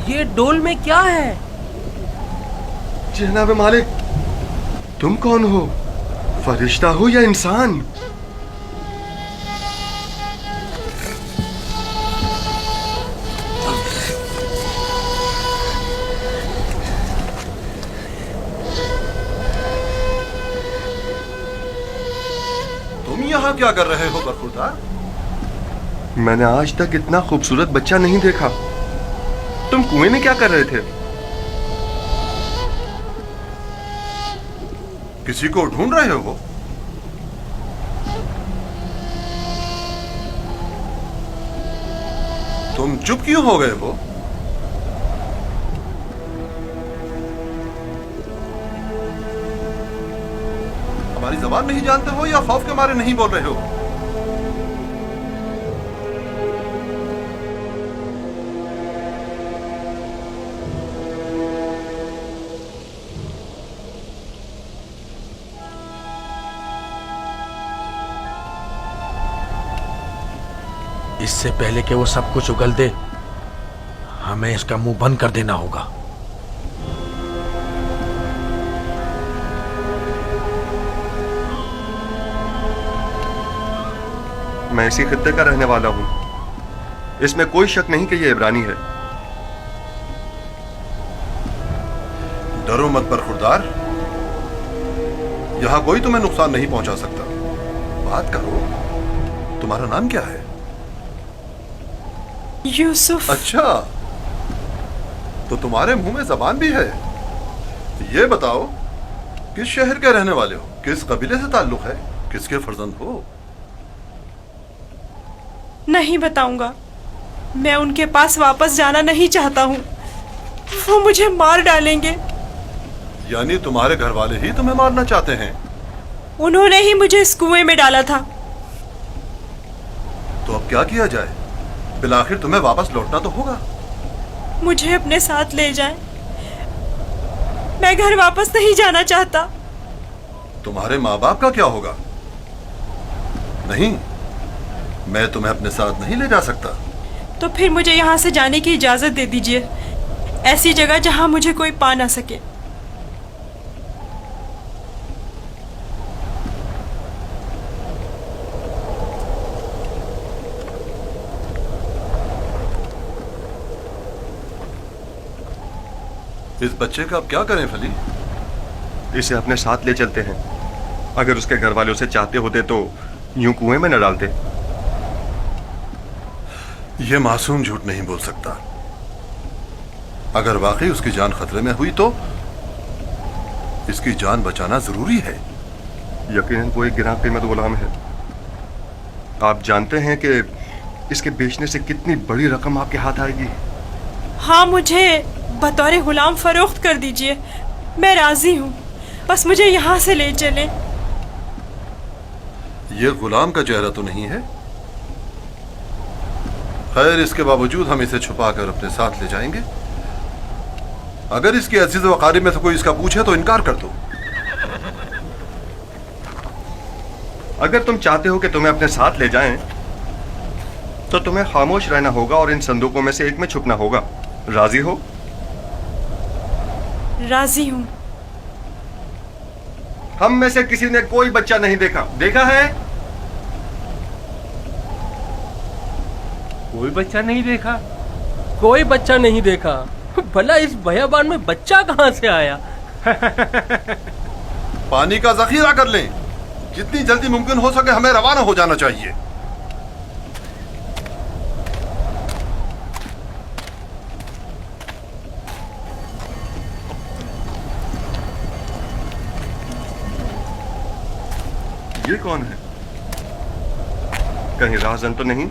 یہ ڈول میں کیا ہے؟ جناب مالک، تم کون ہو؟ فرشتہ ہو یا انسان؟ تم یہاں کیا کر رہے ہو برخوردار؟ میں نے آج تک اتنا خوبصورت بچہ نہیں دیکھا. تم کنویں میں کیا کر رہے تھے؟ کسی کو ڈھونڈ رہے ہو؟ تم چپ کیوں ہو گئے ہو؟ ہماری زبان نہیں جانتے ہو یا خوف کے مارے نہیں بول رہے ہو؟ اس سے پہلے کہ وہ سب کچھ اگل دے، ہمیں اس کا منہ بند کر دینا ہوگا. میں اسی خطے کا رہنے والا ہوں. اس میں کوئی شک نہیں کہ یہ عبرانی ہے. ڈرو مت برخوردار، یہاں کوئی تمہیں نقصان نہیں پہنچا سکتا. بات کرو، تمہارا نام کیا ہے؟ یوسف. اچھا، تو تمہارے منہ میں زبان بھی ہے. یہ بتاؤ، کس شہر کے رہنے والے ہو؟ کس قبیلے سے تعلق ہے؟ کس کے فرزند ہو؟ نہیں بتاؤں گا. میں ان کے پاس واپس جانا نہیں چاہتا ہوں. وہ مجھے مار ڈالیں گے. یعنی تمہارے گھر والے ہی تمہیں مارنا چاہتے ہیں؟ انہوں نے ہی مجھے اس کنویں میں ڈالا تھا. تو اب کیا کیا جائے؟ بالآخر تمہیں واپس لوٹنا تو ہوگا. مجھے اپنے ساتھ لے جائیں. میں گھر واپس نہیں جانا چاہتا. تمہارے ماں باپ کا کیا ہوگا؟ نہیں، میں تمہیں اپنے ساتھ نہیں لے جا سکتا. تو پھر مجھے یہاں سے جانے کی اجازت دے دیجیے، ایسی جگہ جہاں مجھے کوئی پا نہ سکے. اس بچے کا اب کیا کریں فلی؟ اسے اپنے ساتھ لے چلتے ہیں. اگر اس کے گھر والے اسے چاہتے ہوتے تو یوں کنویں میں نہ ڈالتے. یہ معصوم جھوٹ نہیں بول سکتا. اگر واقعی اس کی جان خطرے میں ہوئی تو اس کی جان بچانا ضروری ہے. یقیناً وہ ایک گراں قیمت غلام ہے. آپ جانتے ہیں کہ اس کے بیچنے سے کتنی بڑی رقم آپ کے ہاتھ آئے گی. ہاں، مجھے بطور غلام فروخت کر دیجیے. میں راضی ہوں، بس مجھے یہاں سے لے چلیں. یہ غلام کا چہرہ تو نہیں ہے؟ خیر، اس کے باوجود ہم اسے چھپا کر اپنے ساتھ لے جائیں گے. اگر اس کے عزیز و اقارب میں سے کوئی اس کا پوچھے تو انکار کر دو. اگر تم چاہتے ہو کہ تمہیں اپنے ساتھ لے جائیں تو تمہیں خاموش رہنا ہوگا اور ان صندوقوں میں سے ایک میں چھپنا ہوگا. راضی ہو؟ راضی ہوں. ہم میں سے کسی نے کوئی بچہ نہیں دیکھا. دیکھا ہے؟ کوئی بچہ نہیں دیکھا. کوئی بچہ نہیں دیکھا. بھلا اس بیابان میں بچہ کہاں سے آیا؟ پانی کا ذخیرہ کر لیں. جتنی جلدی ممکن ہو سکے ہمیں روانہ ہو جانا چاہیے. یہ کون ہے؟ کہیں راہزن تو نہیں؟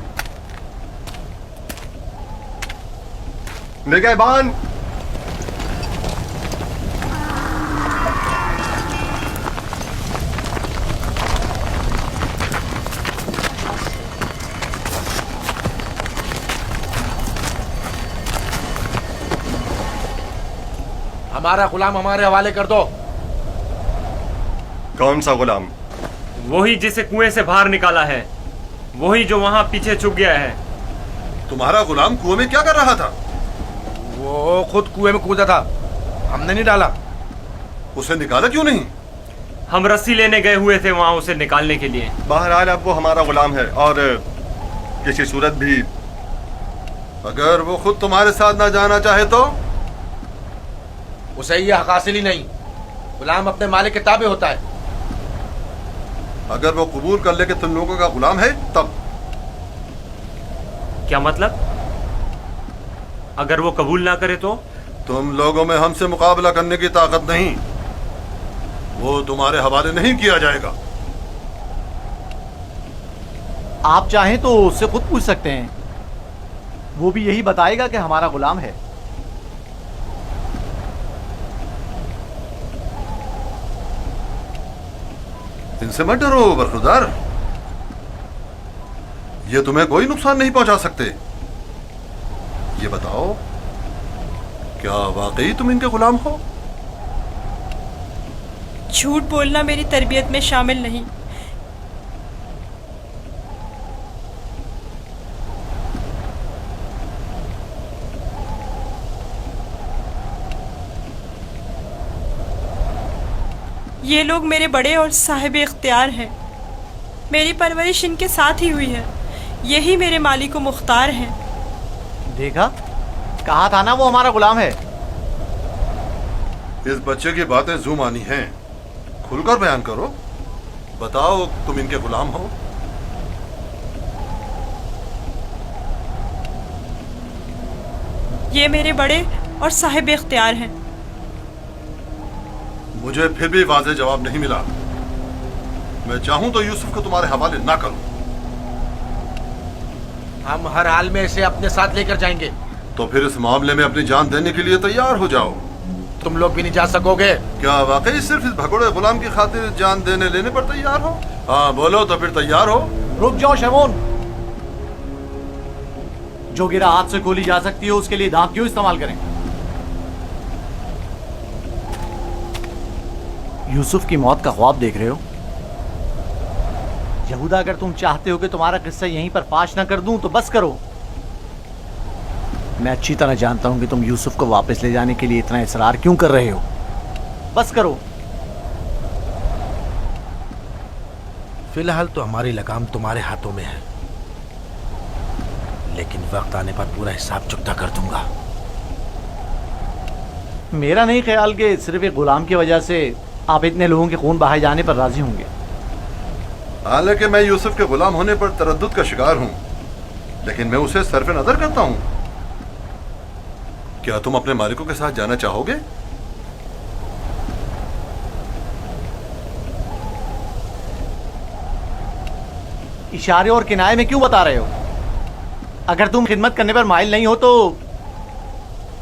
نگہبان! ہمارا غلام ہمارے حوالے کر دو. کون سا غلام؟ وہی جسے کنویں سے باہر نکالا ہے. वही जो वहां पीछे छुप गया है। तुम्हारा गुलाम कुएं में क्या कर रहा था? वो खुद कुएं में कूदा था, हमने नहीं डाला। उसे निकाला क्यों नहीं? हम रस्सी लेने गए हुए थे वहां उसे निकालने के लिए। बहरहाल अब वो हमारा गुलाम है और किसी सूरत भी अगर वो खुद तुम्हारे साथ ना जाना चाहे तो? उसे ये हक हासिल ही नहीं। गुलाम अपने मालिक के ताबे होता है। अगर वो कबूल कर ले कि तुम लोगों का गुलाम है तब? क्या मतलब? अगर वो कबूल ना करे तो? तुम लोगों में हमसे मुकाबला करने की ताकत नहीं, वो तुम्हारे हवाले नहीं किया जाएगा। आप चाहें तो उससे खुद पूछ सकते हैं, वो भी यही बताएगा कि हमारा गुलाम है। इनसे मत डरो बरखुरदार, ये तुम्हें कोई नुकसान नहीं पहुंचा सकते। ये बताओ, क्या वाकई तुम इनके गुलाम हो? झूठ बोलना मेरी तरबियत में शामिल नहीं। ये लोग मेरे बड़े और साहिब इख्तियार हैं। मेरी परवरिश इनके साथ ही हुई है। यही मेरे मालिक व मुख्तार हैं। देखा, कहा था ना वो हमारा गुलाम है। इस बच्चे की बातें जू मानी हैं, खुलकर बयान करो। बताओ, तुम इनके गुलाम हो? ये मेरे बड़े और साहिब इख्तियार हैं। मुझे फिर भी वाज़ेह जवाब नहीं मिला। मैं चाहूं तो यूसुफ को तुम्हारे हवाले ना करूं। हम हर हाल में इसे अपने साथ लेकर जाएंगे। तो फिर इस मामले में अपनी जान देने के लिए तैयार हो जाओ। तुम लोग भी नहीं जा सकोगे। क्या वाकई सिर्फ इस भगोड़े गुलाम की खातिर जान देने लेने पर तैयार हो? हाँ बोलो तो फिर तैयार हो। रुक जाओ शमोन, जो गिरा हाथ से खोली जा सकती है उसके लिए दांत क्यों इस्तेमाल करें? यूसुफ की मौत का ख्वाब देख रहे हो? यहूदा, अगर तुम चाहते हो कि तुम्हारा किस्सा यहीं पर फाश ना कर दूं तो बस करो। मैं अच्छी तरह जानता हूं कि तुम यूसुफ को वापस ले जाने के लिए इतना इसरार क्यों कर रहे हो। बस करो। फिलहाल तो हमारी लगाम तुम्हारे हाथों में है, लेकिन वक्त आने पर पूरा हिसाब चुकता कर दूंगा। मेरा नहीं ख्याल कि सिर्फ एक गुलाम की वजह से आप इतने लोगों के खून बहाए जाने पर राजी होंगे। हालांकि मैं यूसुफ के गुलाम होने पर तरद्दुद का शिकार हूं, लेकिन मैं उसे सरफ नजर करता हूं। क्या तुम अपने मालिकों के साथ जाना चाहोगे? इशारे और किनारे में क्यों बता रहे हो? अगर तुम खिदमत करने पर माइल नहीं हो तो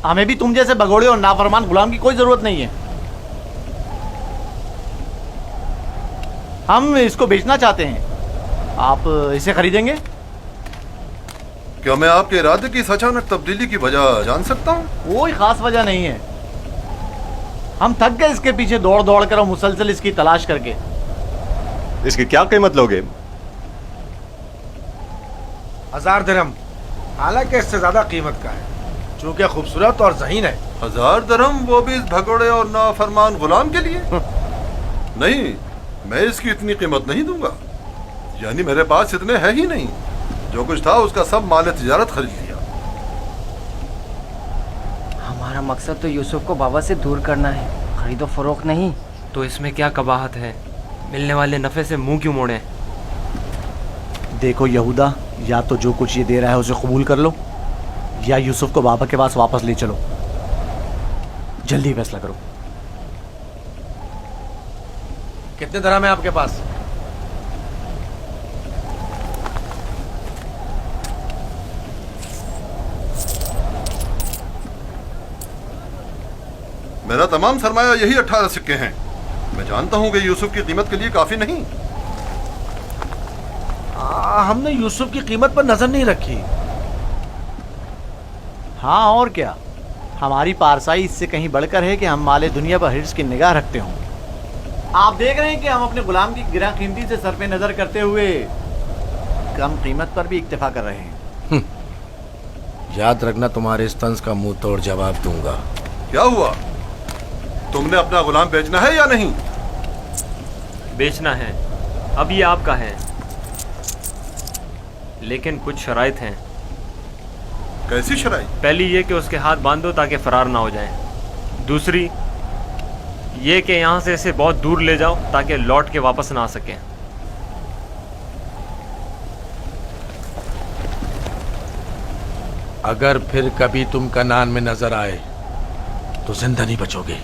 हमें भी तुम जैसे भगोड़े और नाफरमान गुलाम की कोई जरूरत नहीं है। हम इसको बेचना चाहते हैं, आप इसे खरीदेंगे? क्या मैं आपके इरादे की इस अचानक तब्दीली की वजह जान सकता हूँ? कोई खास वजह नहीं है। हम थक गए इसके पीछे दौड़ दौड़ कर और मुसलसल इसकी तलाश करके। इसकी क्या कीमत लोगे? 1000 दिरहम, हालांकि इससे ज्यादा कीमत का है, चूंकि खूबसूरत और ज़हीन है। 1000 दिरहम, वो भी इस भगोड़े और नाफरमान गुलाम के लिए? नहीं, मैं इसकी इतनी कीमत नहीं दूंगा। यानी मेरे पास इतने है ही नहीं। जो कुछ था उसका सब माल तिजारत खरीद लिया। हमारा मकसद तो यूसुफ को बाबा से दूर करना है, खरीदो फरोख्त नहीं। तो इसमें क्या कबाहत है? मिलने वाले नफे से मुंह क्यों मोड़े? देखो यहूदा, या तो जो कुछ ये दे रहा है उसे कबूल कर लो, या यूसुफ को बाबा के पास वापस ले चलो। जल्दी फैसला करो। कितने दिरहम है आपके पास? मेरा तमाम सरमाया यही 18 सिक्के हैं। मैं जानता हूं कि यूसुफ की कीमत के लिए काफी नहीं। हमने यूसुफ की कीमत पर नजर नहीं रखी। हाँ और क्या, हमारी पारसाई इससे कहीं बढ़कर है कि हम माले दुनिया पर हिर्स की निगाह रखते हों। आप देख रहे हैं कि हम अपने गुलाम की गिरा कीमती से सरपे नजर करते हुए कम कीमत पर भी इक्तफा कर रहे हैं। याद रखना, तुम्हारे इस तंज का मुंह तोड़ जवाब दूंगा। क्या हुआ? तुमने अपना गुलाम बेचना है या नहीं? बेचना है, अब ये आपका है, लेकिन कुछ शराइत हैं। कैसी शराई? पहली ये कि उसके हाथ बांध दो ताकि फरार ना हो जाए। दूसरी ये कि यहाँ से इसे बहुत दूर ले जाओ ताकि लौट के वापस ना आ सके। अगर फिर कभी तुम कनान में नजर आए तो जिंदा नहीं बचोगे।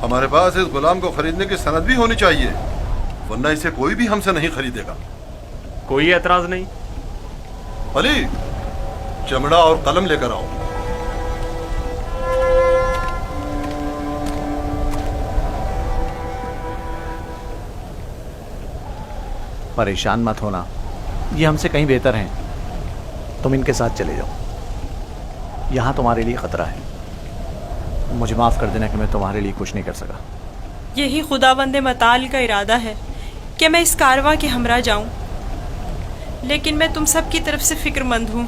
हमारे पास इस गुलाम को खरीदने की सनद भी होनी चाहिए, वरना इसे कोई भी हमसे नहीं खरीदेगा। कोई एतराज नहीं। अली, चमड़ा और कलम लेकर आओ। परेशान मत होना, ये हमसे कहीं बेहतर हैं। तुम इनके साथ चले जाओ। यहाँ तुम्हारे लिए खतरा है। मुझे माफ़ कर देना कि मैं तुम्हारे लिए कुछ नहीं कर सका। यही खुदावंद मताल का इरादा है कि मैं इस कारवां के हमरा जाऊं, लेकिन मैं तुम सब की तरफ से फिक्रमंद हूँ।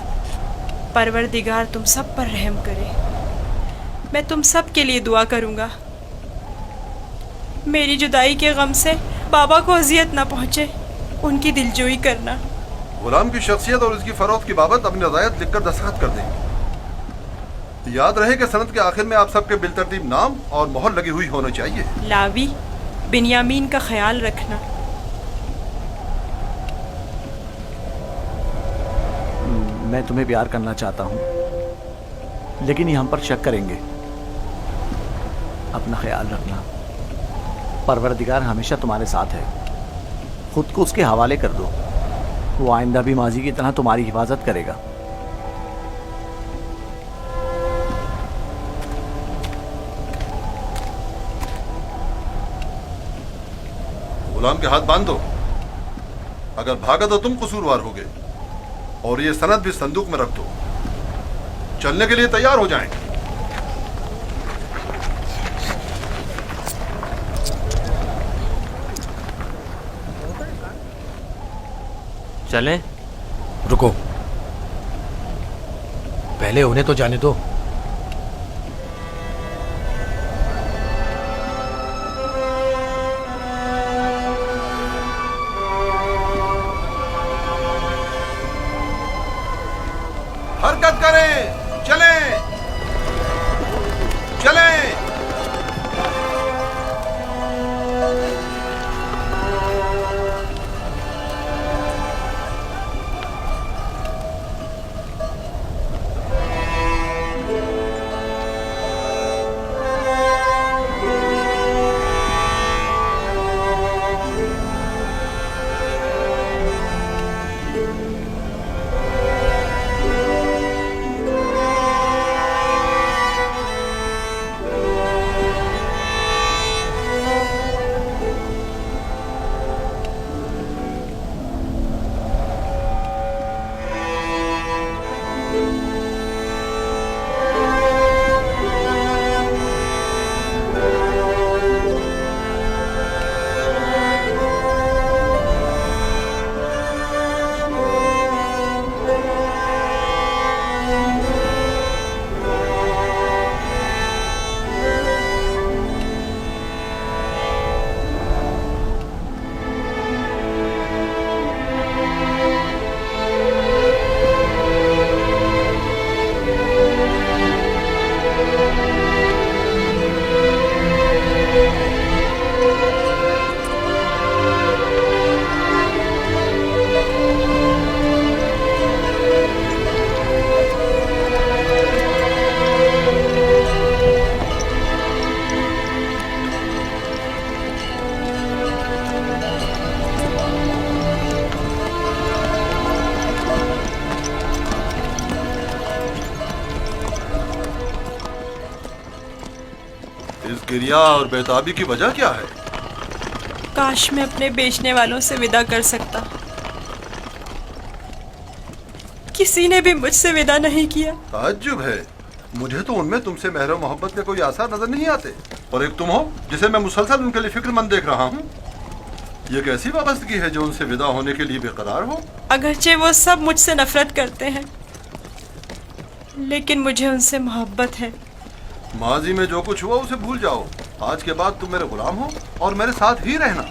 परवरदिगार तुम सब पर रहम करे। मैं तुम सब के लिए दुआ करूँगा। मेरी जुदाई के गम से बाबा को अजियत ना पहुँचे, उनकी दिलजोई करना। गुलाम की शख्सियत और उसकी फरोख्त की बाबत अपनी रज़ायत लिखकर दस्तखत कर दें। याद रहे कि सनद के आखिर में आप सबके बिलतरतीब नाम और मोहर लगी हुई होनी चाहिए। लावी, बिन्यामीन का ख्याल रखना। मैं तुम्हें प्यार करना चाहता हूँ, लेकिन ये हम पर शक करेंगे। अपना ख्याल रखना। परवरदिगार हमेशा तुम्हारे साथ है। खुद को उसके हवाले कर दो, वो आइंदा भी माजी की तरह तुम्हारी हिफाजत करेगा। गुलाम के हाथ बांध दो। अगर भागा तो तुम कसूरवार होगे, और ये सनद भी संदूक में रख दो। चलने के लिए तैयार हो जाएं। चलें? रुको, पहले उन्हें तो जाने दो। हरकत करें, चलें, चलें। इस गिरिया और बेताबी की वजह क्या है? काश मैं अपने बेचने वालों से विदा कर सकता। किसी ने भी मुझसे विदा नहीं किया। ताज्जुब है, मुझे तो उनमें तुमसे मेहर और मोहब्बत के कोई आसार नजर नहीं आते, और एक तुम हो जिसे मैं मुसलसल उनके लिए फिक्रमंद देख रहा हूँ। ये कैसी वाबस्तगी है जो उनसे विदा होने के लिए बेकरार हो? अगरचे वो सब मुझसे नफरत करते हैं, लेकिन मुझे उनसे मोहब्बत है। माजी में जो कुछ हुआ उसे भूल जाओ। आज के बाद तुम मेरे गुलाम हो और मेरे साथ ही रहना।